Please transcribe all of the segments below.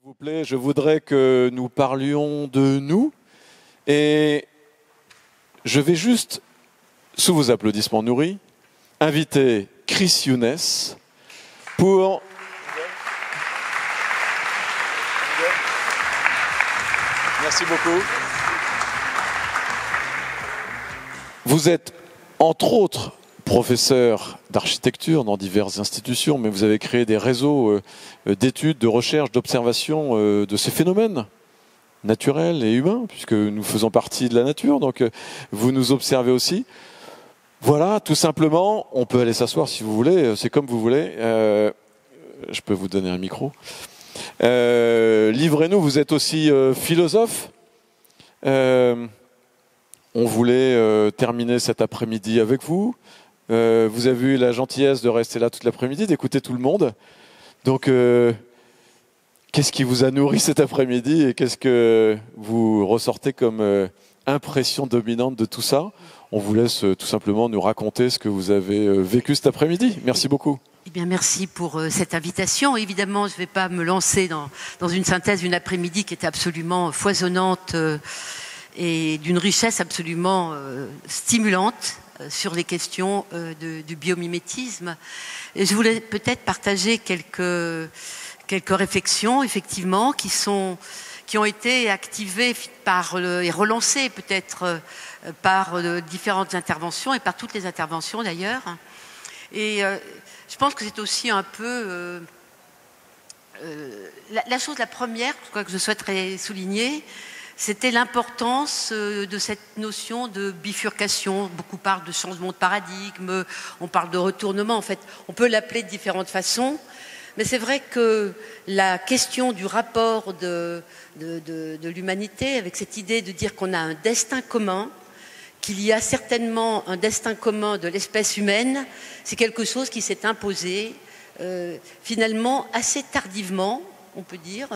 S'il vous plaît, je voudrais que nous parlions de nous et je vais juste, sous vos applaudissements nourris, inviter Chris Younes pour... Merci beaucoup. Vous êtes, entre autres, professeur d'architecture dans diverses institutions, mais vous avez créé des réseaux d'études, de recherche, d'observation de ces phénomènes naturels et humains, puisque nous faisons partie de la nature, donc vous nous observez aussi. Voilà, tout simplement, on peut aller s'asseoir si vous voulez, c'est comme vous voulez. Je peux vous donner un micro. Livrez-nous, vous êtes aussi philosophe. On voulait terminer cet après-midi avec vous. Vous avez eu la gentillesse de rester là toute l'après-midi, d'écouter tout le monde. Donc, qu'est-ce qui vous a nourri cet après-midi et qu'est-ce que vous ressortez comme impression dominante de tout ça? On vous laisse tout simplement nous raconter ce que vous avez vécu cet après-midi. Merci beaucoup. Eh bien, merci pour cette invitation. Évidemment, je ne vais pas me lancer dans une synthèse d'une après-midi qui était absolument foisonnante et d'une richesse absolument stimulante sur les questions du biomimétisme. Et je voulais peut-être partager quelques réflexions, effectivement, qui ont été activées et relancées peut-être par différentes interventions et par toutes les interventions d'ailleurs. Et je pense que c'est aussi un peu la première que je souhaiterais souligner, c'était l'importance de cette notion de bifurcation. Beaucoup parlent de changement de paradigme, on parle de retournement. En fait, on peut l'appeler de différentes façons. Mais c'est vrai que la question du rapport de l'humanité, avec cette idée de dire qu'on a un destin commun, qu'il y a certainement un destin commun de l'espèce humaine, c'est quelque chose qui s'est imposé finalement assez tardivement, on peut dire,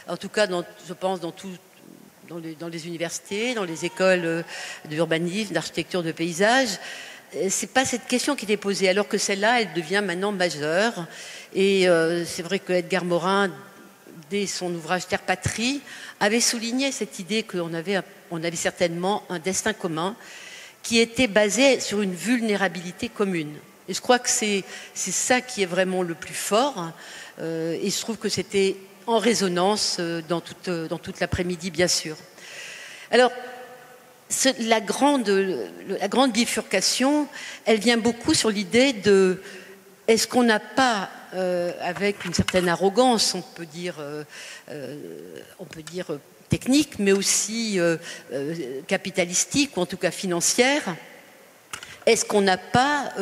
en tout cas, je pense, dans les universités, dans les écoles d'urbanisme, d'architecture, de paysage. C'est pas cette question qui est posée, alors que celle-là, elle devient maintenant majeure. Et c'est vrai que Edgar Morin, dès son ouvrage Terre Patrie, avait souligné cette idée qu'on avait certainement un destin commun qui était basé sur une vulnérabilité commune. Et je crois que c'est ça qui est vraiment le plus fort. Et je trouve que c'était en résonance dans toute l'après-midi, bien sûr. Alors, la grande bifurcation, elle vient beaucoup sur l'idée de est-ce qu'on n'a pas, avec une certaine arrogance, on peut dire technique, mais aussi capitalistique, ou en tout cas financière, est-ce qu'on n'a pas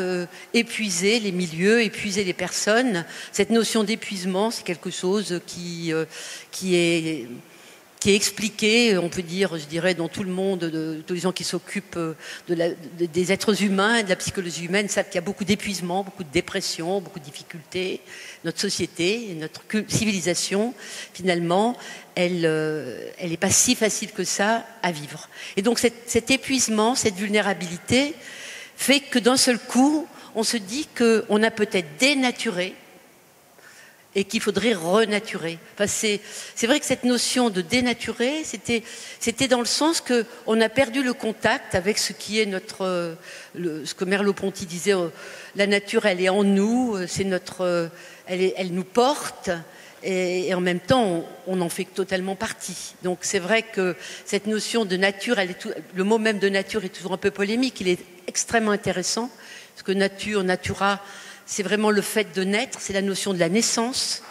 épuisé les milieux, épuisé les personnes? Cette notion d'épuisement, c'est quelque chose qui est expliqué, on peut dire, je dirais, dans tout le monde, tous les gens qui s'occupent des êtres humains, de la psychologie humaine, savent qu'il y a beaucoup d'épuisement, beaucoup de dépression, beaucoup de difficultés. Notre société, notre civilisation, finalement, elle n'est pas si facile que ça à vivre. Et donc cet épuisement, cette vulnérabilité, fait que d'un seul coup, on se dit qu'on a peut-être dénaturé et qu'il faudrait renaturer. Enfin, c'est vrai que cette notion de dénaturer, c'était dans le sens qu'on a perdu le contact avec ce qui est ce que Merleau-Ponty disait, la nature, elle est en nous, elle nous porte, et en même temps, on en fait totalement partie. Donc c'est vrai que cette notion de nature, le mot même de nature est toujours un peu polémique, il est extrêmement intéressant, parce que natura, c'est vraiment le fait de naître, c'est la notion de la naissance.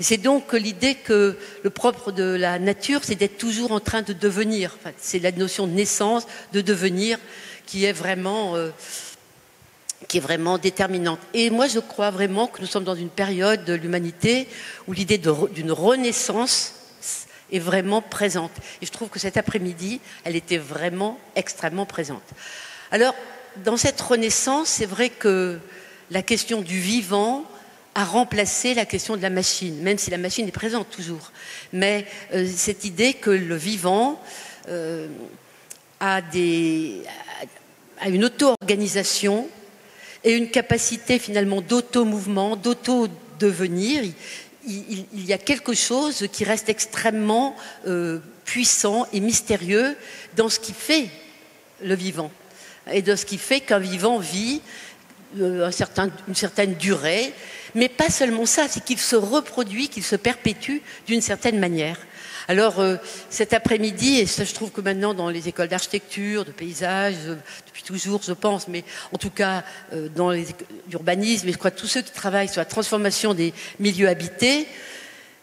Et c'est donc l'idée que le propre de la nature, c'est d'être toujours en train de devenir. Enfin, c'est la notion de naissance, de devenir, qui est vraiment déterminante. Et moi, je crois vraiment que nous sommes dans une période de l'humanité où l'idée d'une renaissance est vraiment présente. Et je trouve que cet après-midi, elle était vraiment extrêmement présente. Alors, dans cette renaissance, c'est vrai que la question du vivant a remplacé la question de la machine, même si la machine est présente toujours. Mais cette idée que le vivant a une auto-organisation et une capacité finalement d'auto-mouvement, d'auto-devenir. il y a quelque chose qui reste extrêmement puissant et mystérieux dans ce qui fait le vivant et de ce qui fait qu'un vivant vit une certaine durée, mais pas seulement ça, c'est qu'il se reproduit, qu'il se perpétue d'une certaine manière. Alors cet après-midi, et ça je trouve que maintenant dans les écoles d'architecture, de paysage, depuis toujours je pense, mais en tout cas dans l'urbanisme, et je crois que tous ceux qui travaillent sur la transformation des milieux habités,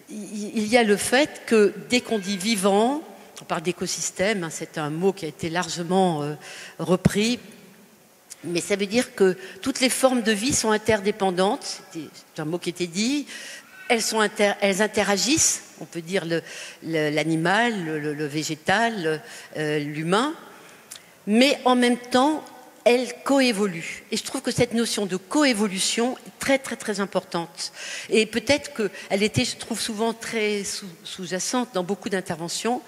il y a le fait que dès qu'on dit vivant, on parle d'écosystème, hein, c'est un mot qui a été largement repris, mais ça veut dire que toutes les formes de vie sont interdépendantes, c'est un mot qui était dit, elles interagissent, on peut dire l'animal, le végétal, l'humain, mais en même temps, elles coévoluent. Et je trouve que cette notion de coévolution est très, très, très importante. Et peut-être qu'elle était, je trouve, souvent très sous-jacente dans beaucoup d'interventions.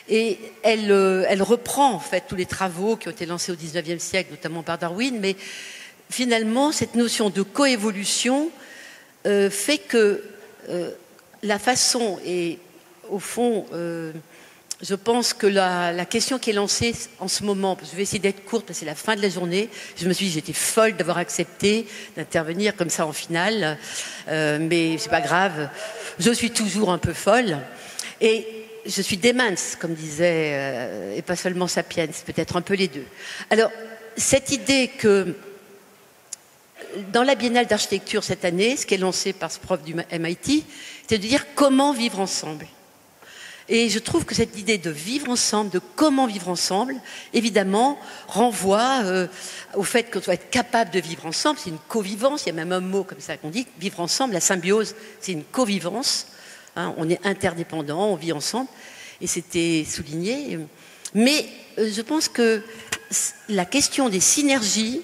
Et elle reprend, en fait, tous les travaux qui ont été lancés au XIXe siècle, notamment par Darwin. Mais finalement, cette notion de coévolution fait que la façon, et au fond, je pense que la question qui est lancée en ce moment, je vais essayer d'être courte parce que c'est la fin de la journée, je me suis dit j'étais folle d'avoir accepté d'intervenir comme ça en finale, mais c'est pas grave, je suis toujours un peu folle, et je suis démens, comme disait, et pas seulement sapiens, peut-être un peu les deux. Alors, cette idée que dans la Biennale d'architecture cette année, ce qui est lancé par ce prof du MIT, c'est de dire comment vivre ensemble. Et je trouve que cette idée de vivre ensemble, de comment vivre ensemble, évidemment, renvoie au fait qu'on doit être capable de vivre ensemble. C'est une covivence, il y a même un mot comme ça qu'on dit, vivre ensemble, la symbiose, c'est une covivence. Hein, on est interdépendants, on vit ensemble, et c'était souligné. Mais je pense que la question des synergies,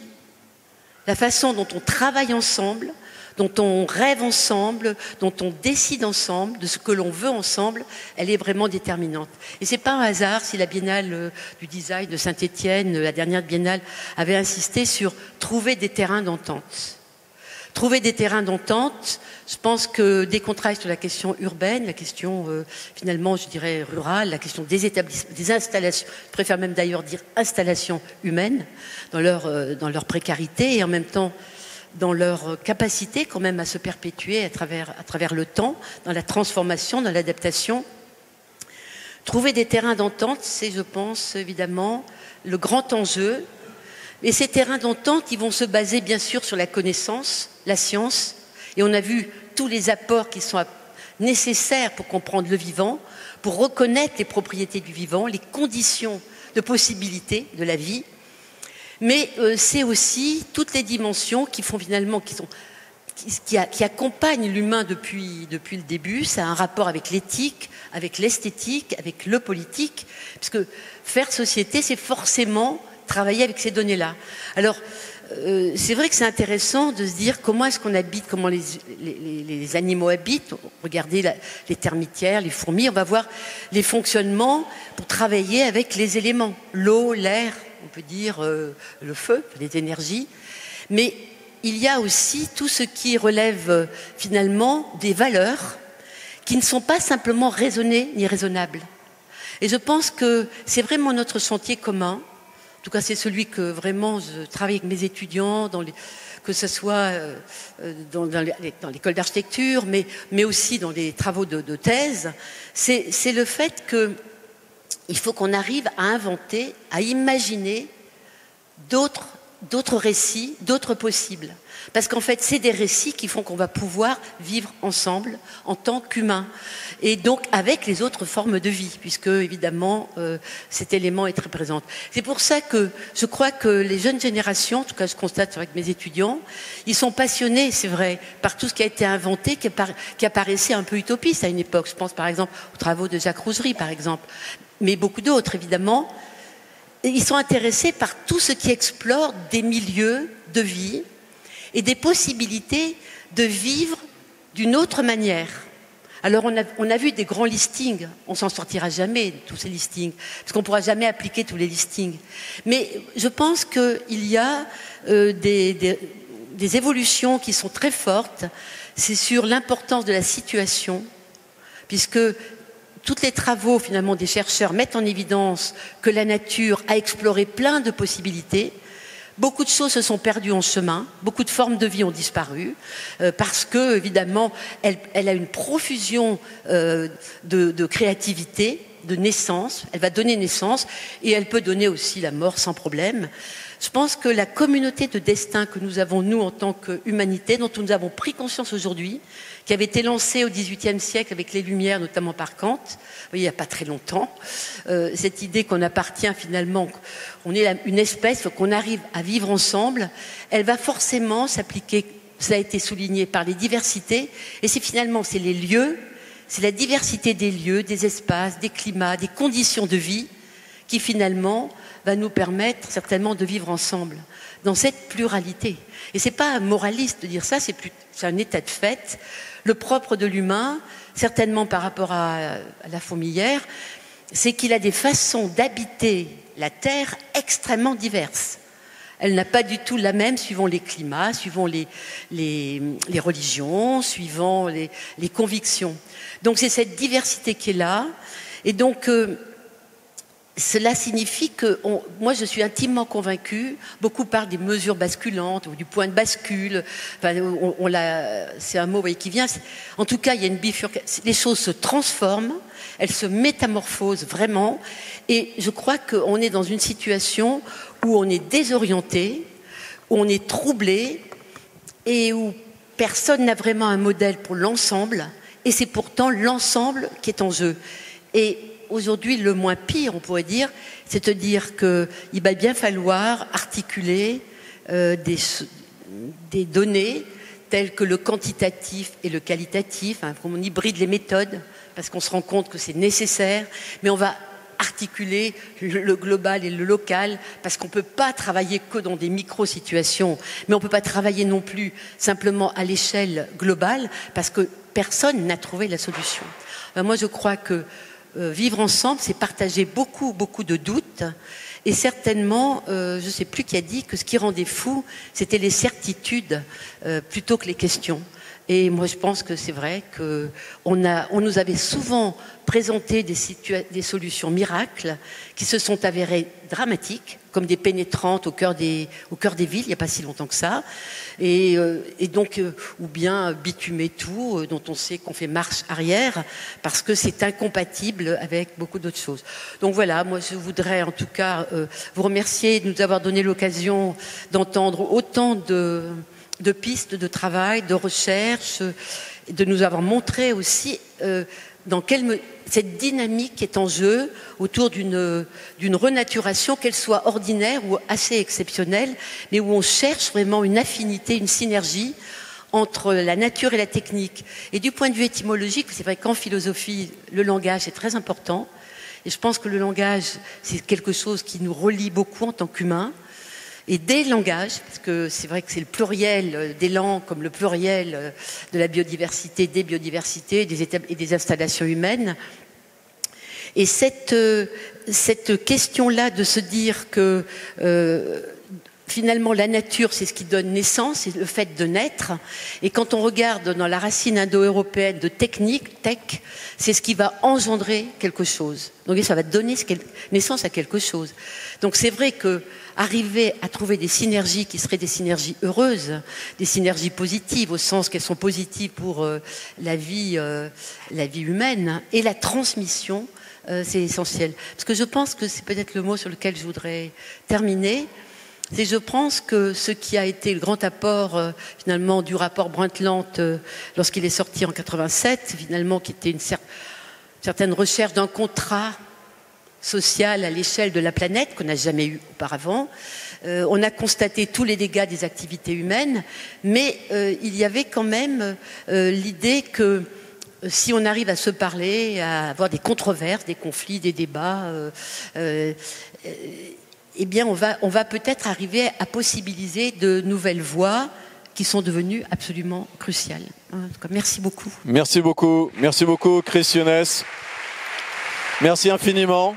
la façon dont on travaille ensemble, dont on rêve ensemble, dont on décide ensemble, de ce que l'on veut ensemble, elle est vraiment déterminante. Et c'est pas un hasard si la Biennale du design de Saint-Étienne, la dernière Biennale, avait insisté sur trouver des terrains d'entente. Trouver des terrains d'entente, je pense que dès qu'on travaille sur la question urbaine, la question finalement, je dirais, rurale, la question des établissements, des installations, je préfère même d'ailleurs dire installations humaines, dans leur précarité et en même temps dans leur capacité quand même à se perpétuer à travers le temps, dans la transformation, dans l'adaptation. Trouver des terrains d'entente, c'est, je pense, évidemment, le grand enjeu. Et ces terrains d'entente, ils vont se baser bien sûr sur la connaissance, la science, et on a vu tous les apports qui sont nécessaires pour comprendre le vivant, pour reconnaître les propriétés du vivant, les conditions de possibilité de la vie. Mais c'est aussi toutes les dimensions qui font finalement, qui accompagnent l'humain depuis le début. Ça a un rapport avec l'éthique, avec l'esthétique, avec le politique, puisque faire société, c'est forcément travailler avec ces données-là. Alors, c'est vrai que c'est intéressant de se dire comment est-ce qu'on habite, comment les animaux habitent. Regardez les termitières, les fourmis, on va voir les fonctionnements pour travailler avec les éléments, l'eau, l'air, on peut dire le feu, les énergies. Mais il y a aussi tout ce qui relève finalement des valeurs qui ne sont pas simplement raisonnées ni raisonnables. Et je pense que c'est vraiment notre chantier commun. En tout cas, c'est celui que vraiment je travaille avec mes étudiants, que ce soit dans l'école d'architecture, mais aussi dans les travaux de thèse. C'est le fait qu'il faut qu'on arrive à inventer, à imaginer d'autres récits, d'autres possibles. Parce qu'en fait, c'est des récits qui font qu'on va pouvoir vivre ensemble en tant qu'humains. Et donc avec les autres formes de vie, puisque évidemment cet élément est très présent. C'est pour ça que je crois que les jeunes générations, en tout cas je constate avec mes étudiants, ils sont passionnés, c'est vrai, par tout ce qui a été inventé, qui apparaissait un peu utopiste à une époque. Je pense par exemple aux travaux de Jacques Rougerie, par exemple, mais beaucoup d'autres évidemment. Ils sont intéressés par tout ce qui explore des milieux de vie et des possibilités de vivre d'une autre manière. Alors on a vu des grands listings, on s'en sortira jamais de tous ces listings, parce qu'on ne pourra jamais appliquer tous les listings. Mais je pense qu'il y a des évolutions qui sont très fortes, c'est sur l'importance de la situation, puisque tous les travaux finalement des chercheurs mettent en évidence que la nature a exploré plein de possibilités. Beaucoup de choses se sont perdues en chemin, beaucoup de formes de vie ont disparu, parce que, évidemment, elle a une profusion de créativité, de naissance, elle va donner naissance, et elle peut donner aussi la mort sans problème. Je pense que la communauté de destin que nous avons, nous, en tant qu'humanité, dont nous avons pris conscience aujourd'hui, qui avait été lancée au XVIIIe siècle avec les Lumières, notamment par Kant, il n'y a pas très longtemps, cette idée qu'on appartient finalement, on est une espèce, qu'on arrive à vivre ensemble, elle va forcément s'appliquer, ça a été souligné, par les diversités, et c'est les lieux, c'est la diversité des lieux, des espaces, des climats, des conditions de vie, qui finalement va nous permettre certainement de vivre ensemble dans cette pluralité. Et c'est pas moraliste de dire ça, c'est un état de fait. Le propre de l'humain, certainement par rapport à la fourmilière, c'est qu'il a des façons d'habiter la Terre extrêmement diverses. Elle n'a pas du tout la même suivant les climats, suivant les religions, suivant les convictions. Donc c'est cette diversité qui est là. Et donc cela signifie que, moi je suis intimement convaincue, beaucoup parlent des mesures basculantes, ou du point de bascule, enfin, c'est un mot qui vient, en tout cas il y a une bifurcation, les choses se transforment, elles se métamorphosent vraiment, et je crois qu'on est dans une situation où on est désorienté, où on est troublé, et où personne n'a vraiment un modèle pour l'ensemble, et c'est pourtant l'ensemble qui est en jeu. Et aujourd'hui, le moins pire, on pourrait dire, c'est de dire qu'il va bien falloir articuler des données telles que le quantitatif et le qualitatif, qu'on hybride les méthodes, parce qu'on se rend compte que c'est nécessaire, mais on va articuler le global et le local, parce qu'on ne peut pas travailler que dans des micro-situations, mais on ne peut pas travailler non plus simplement à l'échelle globale, parce que personne n'a trouvé la solution. Alors moi, je crois que vivre ensemble, c'est partager beaucoup, beaucoup de doutes. Et certainement, je ne sais plus qui a dit que ce qui rendait fou, c'était les certitudes plutôt que les questions. Et moi, je pense que c'est vrai qu'on nous avait souvent présenté des solutions miracles qui se sont avérées dramatiques, comme des pénétrantes au cœur des villes, il n'y a pas si longtemps que ça. Et donc, ou bien bitumer tout, dont on sait qu'on fait marche arrière, parce que c'est incompatible avec beaucoup d'autres choses. Donc voilà, moi je voudrais en tout cas vous remercier de nous avoir donné l'occasion d'entendre autant de pistes de travail, de recherche, de nous avoir montré aussi cette dynamique est en jeu autour d'une renaturation, qu'elle soit ordinaire ou assez exceptionnelle, mais où on cherche vraiment une affinité, une synergie entre la nature et la technique. Et du point de vue étymologique, c'est vrai qu'en philosophie, le langage est très important. Et je pense que le langage, c'est quelque chose qui nous relie beaucoup en tant qu'humains. Et des langages, parce que c'est vrai que c'est le pluriel des langues comme le pluriel de la biodiversité, des biodiversités et des installations humaines. Et cette question-là de se dire que finalement la nature c'est ce qui donne naissance, c'est le fait de naître, et quand on regarde dans la racine indo-européenne de technique, tech, c'est ce qui va engendrer quelque chose. Donc ça va donner naissance à quelque chose. Donc c'est vrai que arriver à trouver des synergies qui seraient des synergies heureuses, des synergies positives, au sens qu'elles sont positives pour la vie humaine, et la transmission, c'est essentiel. Parce que je pense que c'est peut-être le mot sur lequel je voudrais terminer, c'est je pense que ce qui a été le grand apport finalement du rapport Brundtland lorsqu'il est sorti en 87, finalement qui était une certaine recherche d'un contrat social à l'échelle de la planète qu'on n'a jamais eu auparavant. On a constaté tous les dégâts des activités humaines, mais il y avait quand même l'idée que si on arrive à se parler, à avoir des controverses, des conflits, des débats, eh bien on va peut-être arriver à possibiliser de nouvelles voies qui sont devenues absolument cruciales. En tout cas, merci beaucoup. Merci beaucoup, Chris Younes. Merci infiniment.